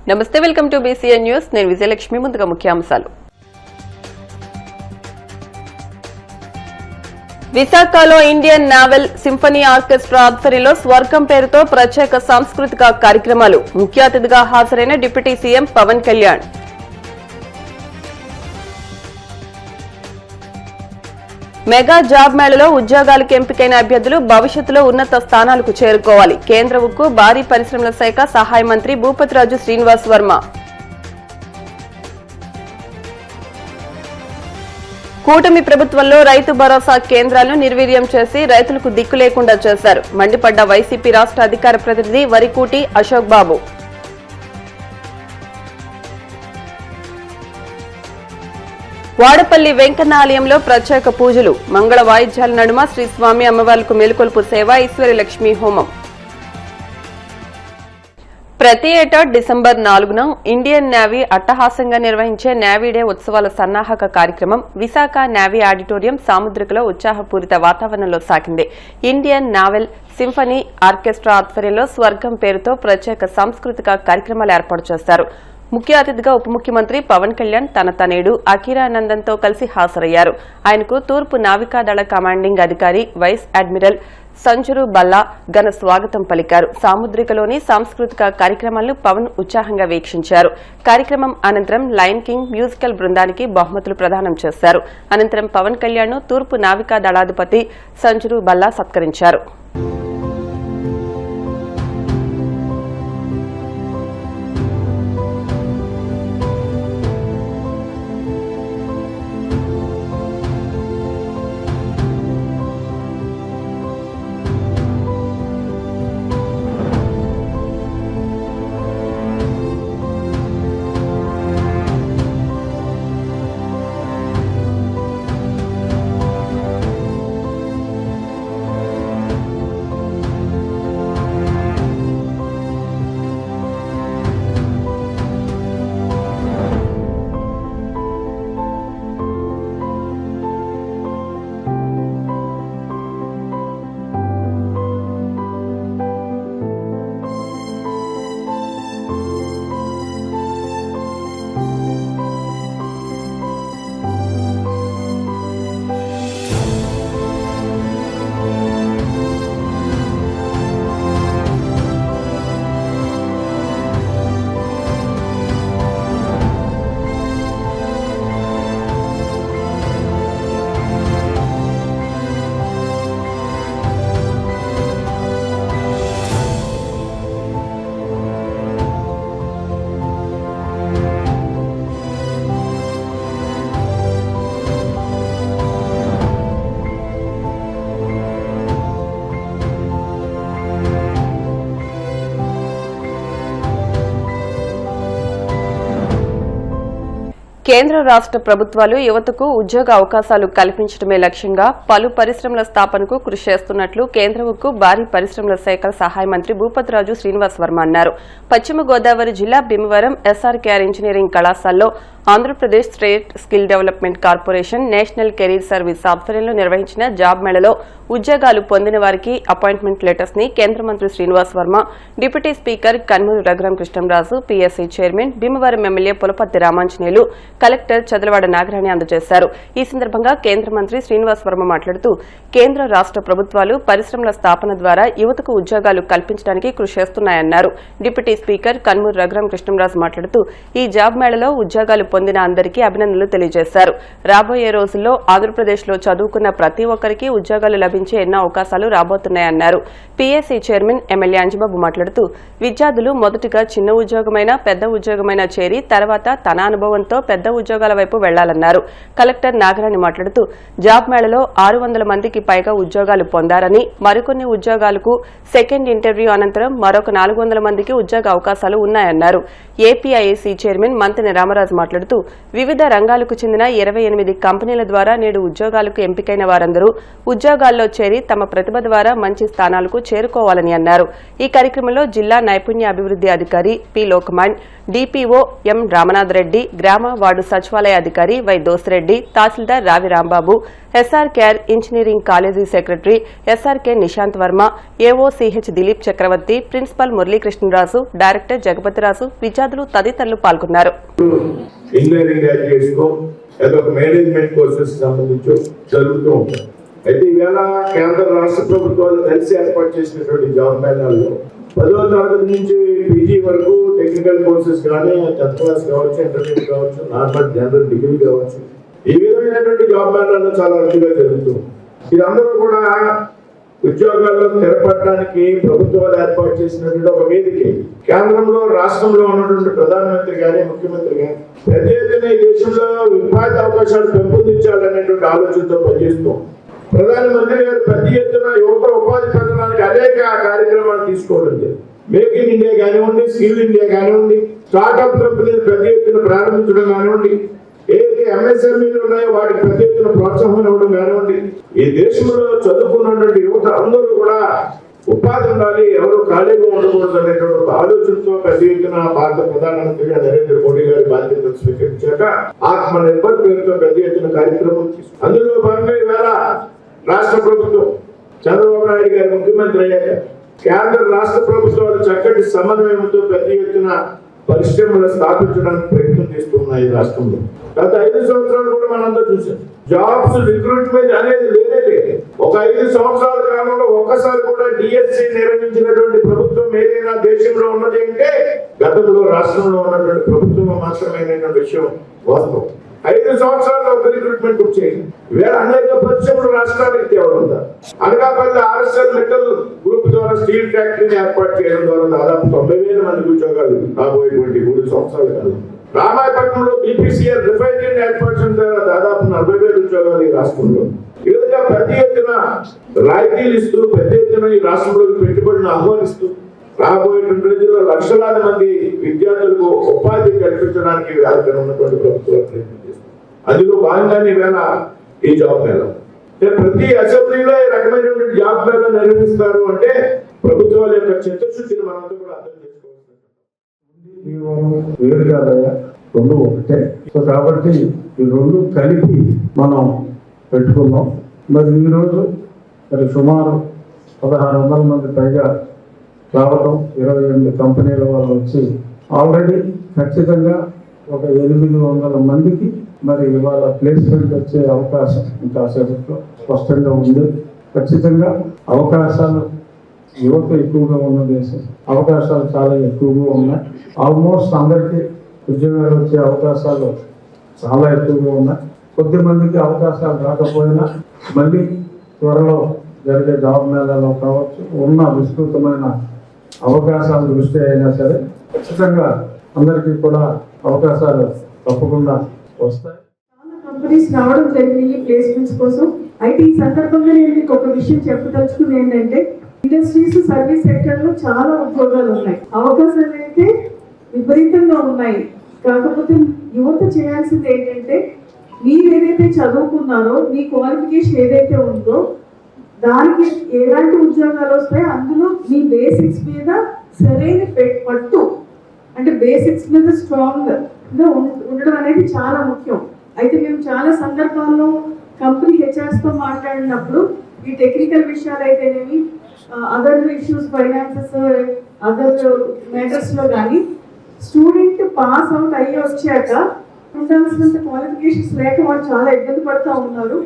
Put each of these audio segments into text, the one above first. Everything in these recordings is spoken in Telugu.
నమస్తే, వెల్కమ్ టు BCN న్యూస్. నేను విజయలక్ష్మి. ముందుగా ముఖ్యాంశాలు. విశాఖలో ఇండియన్ నావల్ సింఫనీ ఆర్కెస్ట్రా ఆధ్వర్యంలో స్వర్గం పేరుతో ప్రత్యేక సాంస్కృతిక కార్యక్రమాలు. ముఖ్య అతిథిగా హాజరైన deputy CM Pawan Kalyan. Mega job మేళలో ఉద్యోగాలకు ఎంపికైన అభ్యర్థులు భవిష్యత్తులో ఉన్నత స్థానాలకు చేరుకోవాలి. కేంద్ర ఉక్కు భారీ పరిశ్రమల శాఖ సహాయ మంత్రి భూపతిరాజు శ్రీనివాస్ వర్మ. కూటమి ప్రభుత్వంలో రైతు భరోసా కేంద్రాలను నిర్వీర్యం చేసి రైతులకు దిక్కు లేకుండా చేశారు. మండిపడ్డ వైసీపీ రాష్ట్ర అధికార ప్రతినిధి వరికూటి అశోక్ బాబు. వాడపల్లి వెంకన్న ఆలయంలో ప్రత్యేక పూజలు. మంగళ వాయిద్యాల నడుమ శ్రీ స్వామి అమ్మవార్లకు మేలుకొల్పు సేవ, ఈశ్వరి లక్ష్మీ హోమం. ప్రతి ఏటా డిసెంబర్ 4న ఇండియన్ నేవీ అట్టహాసంగా నిర్వహించే నేవీ డే ఉత్సవాల సన్నాహక కార్యక్రమం విశాఖ నేవీ ఆడిటోరియం సాముద్రికలో ఉత్సాహపూరిత వాతావరణంలో సాగింది. ఇండియన్ నావల్ సింఫనీ ఆర్కెస్ట్రా ఆధ్వర్యంలో స్వర్గం పేరుతో ప్రత్యేక సాంస్కృతిక కార్యక్రమాలు ఏర్పాటు చేశారు. ముఖ్య అతిథిగా ఉప ముఖ్యమంత్రి పవన్ కళ్యాణ్ తన తనయుడు అఖీరానందన్తో కలిసి హాజరయ్యారు. ఆయనకు తూర్పు నావికాదళ కమాండింగ్ అధికారి వైస్ అడ్మిరల్ సంజురు బల్లా ఘన స్వాగతం పలికారు. సాముద్రికలోని సాంస్కృతిక కార్యక్రమాలను పవన్ ఉత్సాహంగా వీక్షించారు. కార్యక్రమం అనంతరం లయన్ కింగ్ మ్యూజికల్ బృందానికి బహుమతులు ప్రదానం చేశారు. అనంతరం పవన్ కళ్యాణ్ ను తూర్పు నావికా దళాధిపతి సంజురు బల్లా సత్కరించారు. కేంద్ర రాష్ట్ర ప్రభుత్వాలు యువతకు ఉద్యోగ అవకాశాలు కల్పించడమే లక్ష్యంగా పలు పరిశ్రమల స్థాపనకు కృషి చేస్తున్నట్లు కేంద్ర ఉక్కు భారీ పరిశ్రమల శాఖ సహాయ మంత్రి భూపతిరాజు శ్రీనివాస్ వర్మ అన్నారు. పశ్చిమ గోదావరి జిల్లా భీమవరం SRKR ఇంజనీరింగ్ కళాశాలలో Andhra Pradesh state skill development corporation national career service ఆధ్వర్యంలో నిర్వహించిన జాబ్ మేళలో ఉద్యోగాలు పొందిన వారికి అపాయింట్మెంట్ లెటర్స్ ని కేంద్ర మంత్రి Srinivas Varma, deputy speaker Kanumuru Raghuram Krishnamraju, PSC chairman Bhimavaram MLA Pulaparthi Ramanjaneyulu, collector Chadalavada Nagarani అందజేశారు. ఈ సందర్భంగా కేంద్ర మంత్రి శ్రీనివాస్ వర్మ మాట్లాడుతూ కేంద్ర రాష్ట్ర ప్రభుత్వాలు పరిశ్రమల స్థాపన ద్వారా యువతకు ఉద్యోగాలు కల్పించడానికి కృషి చేస్తున్నాయన్నారు. డిప్యూటీ స్పీకర్ కన్మూరు రఘురాం కృష్ణంరాజు మాట్లాడుతూ ఈ జాబ్ మేళలో ఉద్యోగాలు పొందిన అందరికీ అభినందనలు తెలియజేశారు. రాబోయే రోజుల్లో ఆంధ్రప్రదేశ్లో చదువుకున్న ప్రతి ఒక్కరికి ఉద్యోగాలు లభించే ఎన్నో అవకాశాలు రాబోతున్నాయన్నారు. PSC చైర్మన్ ఎమ్మెల్యే అంజబాబు మాట్లాడుతూ విద్యార్థులు మొదటిగా చిన్న ఉద్యోగమైనా పెద్ద ఉద్యోగమైనా చేరి తర్వాత తన అనుభవంతో పెద్ద ఉద్యోగాల వైపు వెళ్లాలన్నారు. కలెక్టర్ నాగరాణి మాట్లాడుతూ జాబ్ మేళలో 600 మందికి పైగా ఉద్యోగాలు పొందారని, మరికొన్ని ఉద్యోగాలకు సెకండ్ ఇంటర్వ్యూ అనంతరం మరొక 400 మందికి ఉద్యోగ అవకాశాలు ఉన్నాయన్నారు. APIC చైర్మన్ మంతెన రామరాజు మాట్లాడుతూ మాట్లాడుతూ వివిధ రంగాలకు చెందిన 28 కంపెనీల ద్వారా నేడు ఉద్యోగాలకు ఎంపికైన వారందరూ ఉద్యోగాల్లో చేరి తమ ప్రతిభ ద్వారా మంచి స్థానాలకు చేరుకోవాలని అన్నారు. ఈ కార్యక్రమంలో జిల్లా నైపుణ్య అభివృద్ధి అధికారి P Lokaman, DPO M Ramanath Reddy, గ్రామ వార్డు సచివాలయ అధికారి Y Dosireddy, tahsildar Ravi Rambabu, SRKR engineering college secretary SRK Nishant Varma, AOCH Dileep Chakravarthy, principal Muralikrishnaraju, director Jagapathiraju, విద్యార్థులు తదితరులు పాల్గొన్నారు. ఇంజనీరింగ్ గ్రాడ్యుయేట్స్ మేనేజ్మెంట్ కోర్సెస్ సంబంధించి జరుగుతూ ఉంటాయి. అయితే ఈవేళ కేంద్ర రాష్ట్ర ప్రభుత్వాలు కలిసి ఏర్పాటు చేసినటువంటి జాబ్ మేళాల్లో 10వ తరగతి నుంచి పీజీ వరకు టెక్నికల్ కోర్సెస్ కానీ 10th క్లాస్ కావచ్చు, ఇంటర్మీడియట్ కావచ్చు, నార్మల్ జనరల్ డిగ్రీ కావచ్చు, ఈ విధమైనటువంటి జాబ్ మేళాల్లో చాలా అరుదుగా జరుగుతుంది. ఇదందరూ కూడా ఉద్యోగాల్లో స్థిరపడడానికి ప్రభుత్వాలు ఏర్పాటు చేసినటువంటి ఒక వేదిక. కేంద్రంలో రాష్ట్రంలో ఉన్నటువంటి ప్రధానమంత్రి కానీ ముఖ్యమంత్రి కానీ పెద్ద ఎత్తున ఈ దేశంలో ఉపాధి అవకాశాలు పెంపొందించాలనేటువంటి ఆలోచనతో పనిచేస్తాం. ప్రధానమంత్రి గారు పెద్ద ఎత్తున యువత ఉపాధి పొందడానికి అనేక కార్యక్రమాలు తీసుకోవడం జరిగింది. మేక్ ఇన్ ఇండియా కానివ్వండి, స్కిల్ ఇండియా కానివ్వండి, స్టార్ట్అప్ కంపెనీలు పెద్ద ఎత్తున ప్రారంభించడం కానివ్వండి, ఏదైతే ఎంఎస్ఎంఈలు ఉన్నాయో వాటికి పెద్ద ఎత్తున ప్రోత్సాహం ఇవ్వడం కానివ్వండి, ఈ దేశంలో చదువుకున్నటువంటి యువత అందరూ కూడా ఉపాధి ఉండాలి, ఎవరు ఖాళీగా ఉండకూడదు అనేటువంటి ఒక ఆలోచనతో పెద్ద ఎత్తున భారత ప్రధానమంత్రిగా నరేంద్ర మోడీ గారి బాధ్యతలు స్వీకరించాక ఆత్మ నిర్భర్ పేరుతో పెద్ద ఎత్తున కార్యక్రమం తీసుకుంది. అందులో భాగంగా ఈవేళ రాష్ట్ర ప్రభుత్వం చంద్రబాబు నాయుడు గారి ముఖ్యమంత్రి అయ్యాక కేంద్ర రాష్ట్ర ప్రభుత్వాలు చక్కటి సమన్వయంతో పెద్ద ఎత్తున పరిశ్రమలు స్థాపించడానికి ప్రయత్నం చేస్తున్నాయి రాష్ట్రంలో. గత 5 సంవత్సరాలు కూడా మనందరూ చూసాం. జాబ్స్ రిక్రూట్మెంట్ అనేది లేదే. ఒక 5 సంవత్సరాల కాలంలో ఒక్కసారి కూడా డిఎస్సి నిర్వహించినటువంటి ప్రభుత్వం ఏదైనా దేశంలో ఉన్నది అంటే గతంలో రాష్ట్రంలో ఉన్నటువంటి ప్రభుత్వం మాత్రమేనటువంటి విషయం వాస్తవం. 5 సంవత్సరాల్లో ఒక రిక్రూట్మెంట్ వచ్చేది. వేరే అనేక పరిశ్రమలు రాష్ట్రానికి తేవడం, అనకాపల్లి ఆర్ఎస్ఎల్ మెటల్ గ్రూప్ ద్వారా స్టీల్ ఫ్యాక్టరీని ఏర్పాటు చేయడం ద్వారా దాదాపు 90,000 మందికి ఉద్యోగాలు రాబోయేటువంటి 3 సంవత్సరాల కాలం. రామాయపట్నంలో బీపీసీఎల్ రిఫైనరీని ఏర్పాటు చేయడం ద్వారా దాదాపు 40,000 ఉద్యోగాలు ఈ రాష్ట్రంలో. ఈ విధంగా పెద్ద ఎత్తున రాయితీలు ఇస్తూ పెద్ద ఎత్తున ఈ రాష్ట్రంలోకి పెట్టుబడులను ఆహ్వానిస్తూ రాబోయేటువంటి రోజుల్లో లక్షలాది మంది విద్యార్థులకు ఉపాధి కల్పించడానికి వ్యాధి ఉన్నటువంటి ప్రభుత్వాలు ప్రయత్నం చేస్తుంది. అందులో భాగంగానే ఈవేళ ఈ జాబ్ మేళా. ప్రతి అసెంబ్లీలో ఈ రకమైనటువంటి జాబ్ మేళా నిర్వహిస్తారు అంటే ప్రభుత్వాల యొక్క చిత్తశుద్ధిని మనంతా కూడా అర్థం చేసుకోవాలి. వేరు కాదయా, రెండు ఒకటే. సో కాబట్టి ఈ రెండు కలిపి మనం పెట్టుకున్నాం. మరి ఈరోజు మరి సుమారు 1600 మంది పైగా రావడం, 28 కంపెనీల వాళ్ళు వచ్చి ఆల్రెడీ ఖచ్చితంగా ఒక 800 మందికి మరి ఇవాళ ప్లేస్మెంట్ వచ్చే అవకాశం ఇంకా సేపట్లో స్పష్టంగా ఉంది. ఖచ్చితంగా అవకాశాలు యువత ఎక్కువగా ఉన్న దేశం, అవకాశాలు చాలా ఎక్కువగా ఉన్నాయి. ఆల్మోస్ట్ అందరికీ ఉద్యోగాలు వచ్చే అవకాశాలు చాలా ఎక్కువగా ఉన్నాయి. కొద్ది మందికి అవకాశాలు రాకపోయినా మళ్ళీ త్వరలో జరిగే జాబ్ మేళాలో కావచ్చు, ఉన్న విస్తృతమైన అవకాశాల దృష్టి అయినా సరే ఖచ్చితంగా అందరికీ కూడా అవకాశాలు తప్పకుండా వస్తాయి. చాలా కంపెనీస్ రావడం జరిగింది ప్లేస్మెంట్స్ కోసం. అయితే ఈ సందర్భంగా నేను మీకు ఒక విషయం చెప్పదలుచుకుంది ఏంటంటే, ఇండస్ట్రీస్ సర్వీస్ సెక్టర్ లో చాలా ఉద్యోగాలు ఉన్నాయి, అవకాశాలు అయితే విపరీతంగా ఉన్నాయి. కాకపోతే యువత చేయాల్సింది ఏంటంటే, మీరు ఏదైతే చదువుకున్నారో, మీ క్వాలిఫికేషన్ ఏదైతే ఉందో దానికి ఎలాంటి ఉద్యోగాలు వస్తాయి, అందులో మీ బేసిక్స్ మీద సరైన పట్టు, అంటే బేసిక్స్ మీద స్ట్రాంగ్ గా ఉండడం అనేది చాలా ముఖ్యం. అయితే మేము చాలా సందర్భాల్లో కంపెనీ హెచ్ఆర్స్ తో మాట్లాడినప్పుడు ఈ టెక్నికల్ విషయాలు అయితేనేమి, other issues, finances, other matters లో కానీ స్టూడెంట్ పాస్ అవుట్ అయ్యి వచ్చాక ఉండాల్సినంత క్వాలిఫికేషన్స్ లేక వాళ్ళు చాలా ఇబ్బంది పడుతూ ఉన్నారు.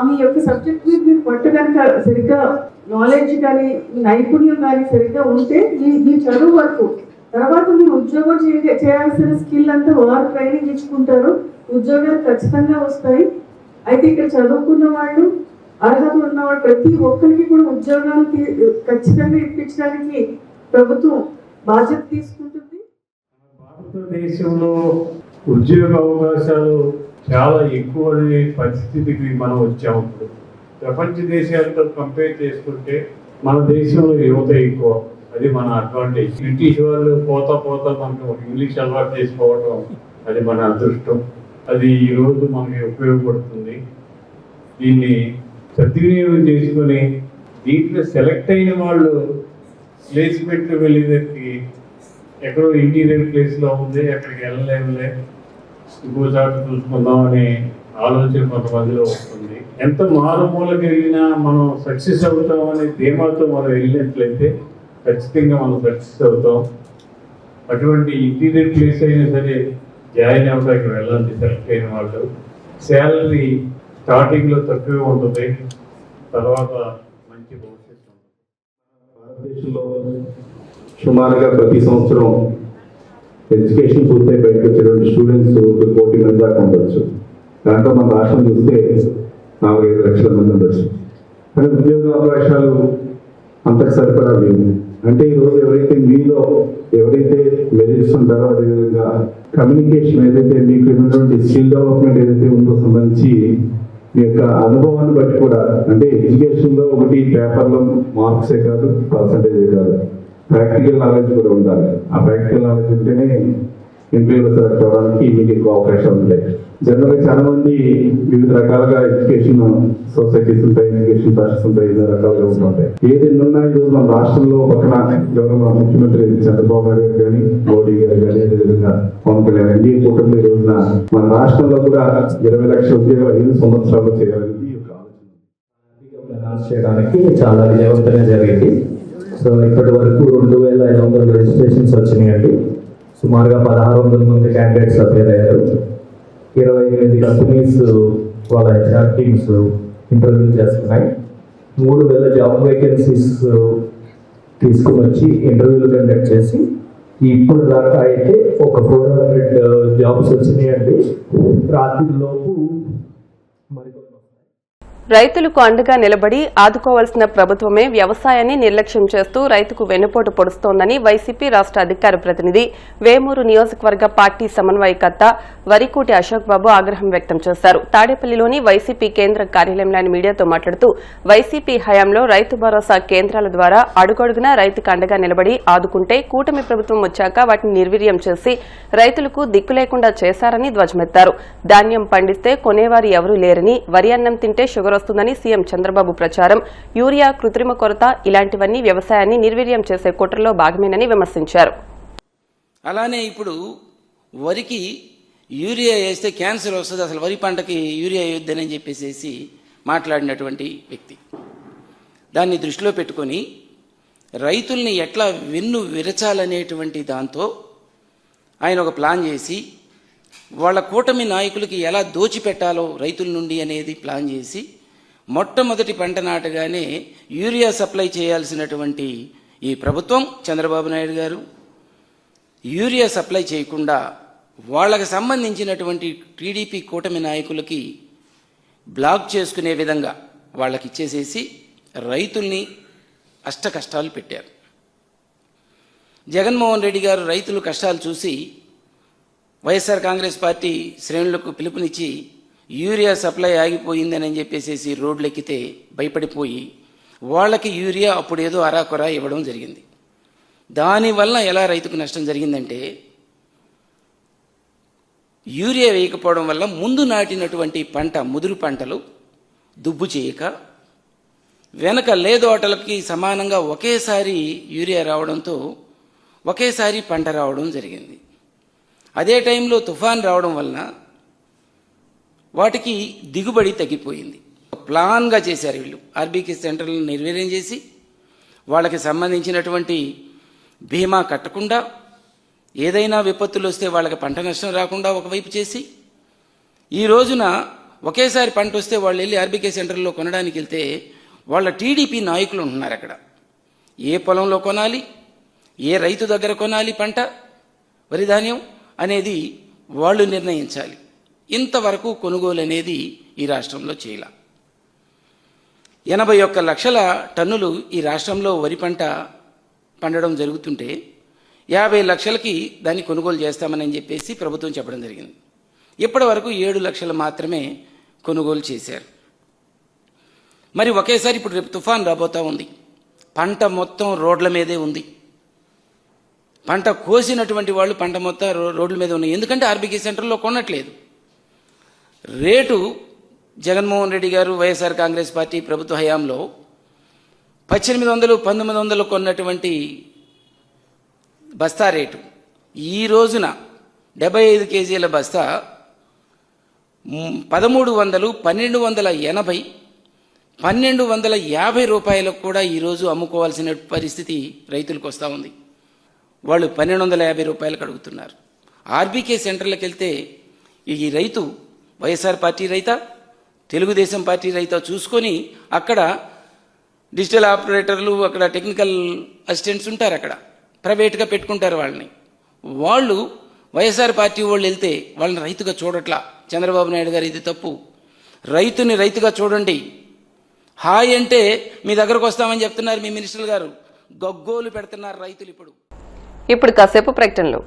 మీ యొక్క సబ్జెక్ట్ మీద మీరు పట్టు కనుక సరిగ్గా నాలెడ్జ్ కానీ నైపుణ్యం కానీ సరిగ్గా ఉంటే మీ చదువు వరకు తర్వాత మీరు ఉద్యోగం చేయాల్సిన స్కిల్ అంతా వారు ట్రైనింగ్ ఇచ్చుకుంటారు, ఉద్యోగాలు ఖచ్చితంగా వస్తాయి. అయితే ఇక్కడ చదువుకున్న వాళ్ళు, అర్హత ఉన్నవాళ్ళు ప్రతి ఒక్కరికి కూడా ఉద్యోగాలు ఖచ్చితంగా ఇప్పించడానికి ప్రభుత్వం బాధ్యత తీసుకుంటుంది. భారతదేశంలో ఉద్యోగ అవకాశాలు చాలా ఎక్కువ పరిస్థితికి మనం వచ్చాము. ప్రపంచ దేశాలతో కంపేర్ చేసుకుంటే మన దేశంలో యువత ఎక్కువ, అది మన అడ్వాంటేజ్. బ్రిటిష్ వాళ్ళు పోతా మనకు ఇంగ్లీష్ అలవాటు చేసుకోవడం, అది మన అదృష్టం. అది ఈరోజు మనకి ఉపయోగపడుతుంది. దీన్ని సద్వినియోగం చేసుకొని దీంట్లో సెలెక్ట్ అయిన వాళ్ళు ప్లేస్మెంట్ వెళ్ళేదానికి ఎక్కడో ఇంటీరియర్ ప్లేస్లో ఉంది, అక్కడికి వెళ్ళలేములే, ఇంకోసారి చూసుకుందాం అనే ఆలోచన కొంతమందిలో వస్తుంది. ఎంత మారుమూలకి వెళ్ళినా మనం సక్సెస్ అవుతాం అనే ధీమాతో మనం వెళ్ళినట్లయితే ఖచ్చితంగా మనం సక్సెస్ అవుతాం. అటువంటి ఇంటీరియర్ ప్లేస్ అయినా సరే జాయిన్ అవ్వడానికి వెళ్ళండి. సెలెక్ట్ అయిన వాళ్ళు శాలరీ స్టార్టింగ్లో తక్కువే ఉంటుంది, తర్వాత మంచి భవిష్యత్తు ఉంటుంది. భారతదేశంలో సుమారుగా ప్రతి సంవత్సరం ఎడ్యుకేషన్ పూర్తయి బయటకు వచ్చేటువంటి స్టూడెంట్స్ 1 కోటి మంది దాకా ఉండొచ్చు. దాంట్లో మన రాష్ట్రం చూస్తే 4-5 లక్షల మంది ఉండొచ్చు. కానీ ఉద్యోగ అవకాశాలు అంతకు సరిపడా లేవు. అంటే ఈరోజు ఎవరైతే మీలో ఎవరైతే మెరిట్స్ ఉంటారో, అదేవిధంగా కమ్యూనికేషన్ ఏదైతే మీకు ఉన్నటువంటి స్కిల్ డెవలప్మెంట్ ఏదైతే ఉందో సంబంధించి మీ యొక్క అనుభవాన్ని బట్టి కూడా, అంటే ఎడ్యుకేషన్లో ఒకటి పేపర్లో మార్క్సే కాదు, పర్సంటేజే కాదు, ప్రాక్టికల్ నాలెడ్జ్ కూడా ఉండాలి. ఆ ప్రాక్టికల్ నాలెడ్జ్ ఉంటేనే ఇంటర్వ్యూలో సెలెక్ట్ అవ్వడానికి మీకు ఎక్కువ అవకాశాలు ఉంటాయి. జనరల్గా చాలా మంది వివిధ రకాలుగా ఎడ్యుకేషన్ సొసైటీస్ ఉంటాయి, ఎడ్యుకేషన్ ట్రస్ట్స్ ఉంటాయి, వివిధ రకాలుగా ఉంటుంటాయి. ఏది ఉన్నా ఈరోజు మన రాష్ట్రంలో పక్కన గౌరవ ముఖ్యమంత్రి చంద్రబాబు గారు కానీ, మోడీ గారు కానీ, అదేవిధంగా పవన్ కళ్యాణ్ ఎన్డీఏ కూటమి ఈ రోజున మన రాష్ట్రంలో కూడా 20 లక్షల ఉద్యోగాలు 5 సంవత్సరాల్లో చేయాలనేది ఒక ఆలోచన అనౌన్స్ చేయడానికి చాలా విజయవంతంగా జరిగింది. సో ఇప్పటి వరకు 2500 రిజిస్ట్రేషన్స్ వచ్చినాయండి. సుమారుగా 1600 మంది క్యాండిడేట్స్ అపేర్ అయ్యారు. 28 కంపెనీస్ వాళ్ళ హెచ్ఆర్ టీమ్స్ ఇంటర్వ్యూలు చేస్తున్నాయి. 3000 జాబ్ వేకెన్సీస్ తీసుకుని వచ్చి ఇంటర్వ్యూలు కండక్ట్ చేసి ఇప్పుడు దాకా అయితే ఒక 400 జాబ్స్ వచ్చినాయండి. రాత్రిలోపు మరికొన్ని రైతులకు అండగా నిలబడి ఆదుకోవాల్సిన ప్రభుత్వమే వ్యవసాయాన్ని నిర్లక్ష్యం చేస్తూ రైతుకు వెన్నుపోటు పొడుస్తోందని వైసీపీ రాష్ట్ర అధికార ప్రతినిధి వేమూరు నియోజకవర్గ పార్టీ సమన్వయకర్త వరికోటి అశోక్ బాబు ఆగ్రహం వ్యక్తం చేశారు. తాడేపల్లిలోని వైసీపీ కేంద్ర కార్యాలయంలో ఆయన మీడియాతో మాట్లాడుతూ వైసీపీ హయాంలో రైతు భరోసా కేంద్రాల ద్వారా అడుగడుగునా రైతుకు అండగా నిలబడి ఆదుకుంటే కూటమి ప్రభుత్వం వచ్చాక వాటిని నిర్వీర్యం చేసి రైతులకు దిక్కు లేకుండా చేశారని ధ్వజమెత్తారు. ధాన్యం పండిస్తే కొనేవారు ఎవరూ లేరని, వరి అన్నం తింటే షుగర్ వస్తుందని సీఎం చంద్రబాబు ప్రచారం, యూరియా కృత్రిమ కొరత ఇలాంటివన్నీ వ్యవసాయాన్ని నిర్వీర్యం చేసే కుట్రలో భాగమేనని విమర్శించారు. అలానే ఇప్పుడు వరికి యూరియా వేస్తే క్యాన్సర్ వస్తుంది, అసలు వరి పంటకి యూరియా వేయొద్దని చెప్పేసి మాట్లాడినటువంటి వ్యక్తి. దాన్ని దృష్టిలో పెట్టుకొని రైతుల్ని ఎట్లా వెన్ను విరచాలనేటువంటి దాంతో ఆయన ఒక ప్లాన్ చేసి వాళ్ళ కూటమి నాయకులకి ఎలా దోచిపెట్టాలో రైతుల నుండి అనేది ప్లాన్ చేసి మొట్టమొదటి పంట నాటగానే యూరియా సప్లై చేయాల్సినటువంటి ఈ ప్రభుత్వం చంద్రబాబు నాయుడు గారు యూరియా సప్లై చేయకుండా వాళ్ళకి సంబంధించినటువంటి టీడీపీ కూటమి నాయకులకి బ్లాక్ చేసుకునే విధంగా వాళ్ళకి ఇచ్చేసేసి రైతుల్ని అష్టకష్టాలు పెట్టారు. జగన్మోహన్ రెడ్డి గారు రైతుల కష్టాలు చూసి వైఎస్ఆర్ కాంగ్రెస్ పార్టీ శ్రేణులకు పిలుపునిచ్చి యూరియా సప్లై ఆగిపోయిందని చెప్పేసి రోడ్లెక్కితే భయపడిపోయి వాళ్ళకి యూరియా అప్పుడు ఏదో అరాకొరా ఇవ్వడం జరిగింది. దానివల్ల ఎలా రైతుకు నష్టం జరిగిందంటే యూరియా వేయకపోవడం వల్ల ముందు నాటినటువంటి పంట ముదురు పంటలు దుబ్బు చేయక వెనక లేదోటలకి సమానంగా ఒకేసారి యూరియా రావడంతో ఒకేసారి పంట రావడం జరిగింది. అదే టైంలో తుఫాన్ రావడం వలన వాటికి దిగుబడి తగ్గిపోయింది. ప్లాన్గా చేశారు వీళ్ళు. ఆర్బీకే సెంటర్లను నిర్వీర్యం చేసి వాళ్ళకి సంబంధించినటువంటి బీమా కట్టకుండా, ఏదైనా విపత్తులు వస్తే వాళ్ళకి పంట నష్టం రాకుండా ఒకవైపు చేసి, ఈ రోజున ఒకేసారి పంట వస్తే వాళ్ళు వెళ్ళి ఆర్బీకే సెంటర్లో కొనడానికి వెళ్తే వాళ్ళ టీడీపీ నాయకులు ఉంటున్నారు అక్కడ. ఏ పొలంలో కొనాలి, ఏ రైతు దగ్గర కొనాలి పంట వరి ధాన్యం అనేది వాళ్ళు నిర్ణయించాలి. ఇంతవరకు కొనుగోలు అనేది ఈ రాష్ట్రంలో చేయాల. 81 లక్షల టన్నులు ఈ రాష్ట్రంలో వరి పంట పండడం జరుగుతుంటే 50 లక్షలకి దాన్ని కొనుగోలు చేస్తామని చెప్పేసి ప్రభుత్వం చెప్పడం జరిగింది. ఇప్పటి వరకు 7 లక్షలు మాత్రమే కొనుగోలు చేశారు. మరి ఒకేసారి ఇప్పుడు రేపు తుఫాన్ రాబోతా ఉంది, పంట మొత్తం రోడ్ల మీదే ఉంది. పంట కోసినటువంటి వాళ్ళు పంట మొత్తం రోడ్ల మీద ఉన్నాయి. ఎందుకంటే ఆర్బీకే సెంటర్లో కొనట్లేదు. రేటు జగన్మోహన్ రెడ్డి గారు వైఎస్ఆర్ కాంగ్రెస్ పార్టీ ప్రభుత్వ హయాంలో 1800, 1900 కొన్నటువంటి బస్తా రేటు ఈ రోజున 75 కేజీల బస్తా 1300, 1280, 1250 రూపాయలకు కూడా ఈరోజు అమ్ముకోవాల్సిన పరిస్థితి రైతులకు వస్తూ ఉంది. వాళ్ళు 1250 రూపాయలకు అడుగుతున్నారు. ఆర్బీకే సెంటర్లకు వెళ్తే ఈ రైతు వైఎస్ఆర్ పార్టీ రైతా, తెలుగుదేశం పార్టీ రైతా చూసుకొని అక్కడ డిజిటల్ ఆపరేటర్లు, అక్కడ టెక్నికల్ అసిస్టెంట్స్ ఉంటారు, అక్కడ ప్రైవేట్గా పెట్టుకుంటారు వాళ్ళని. వాళ్ళు వైఎస్ఆర్ పార్టీ వాళ్ళు వెళ్తే వాళ్ళని రైతుగా చూడట్లా. చంద్రబాబు నాయుడు గారు ఇది తప్పు. రైతుని రైతుగా చూడండి. హాయ్ అంటే మీ దగ్గరకు వస్తామని చెప్తున్నారు మీ మినిస్టర్ గారు, గగ్గోలు పెడుతున్నారు రైతులు. ఇప్పుడు కాసేపు ప్రకటనలు.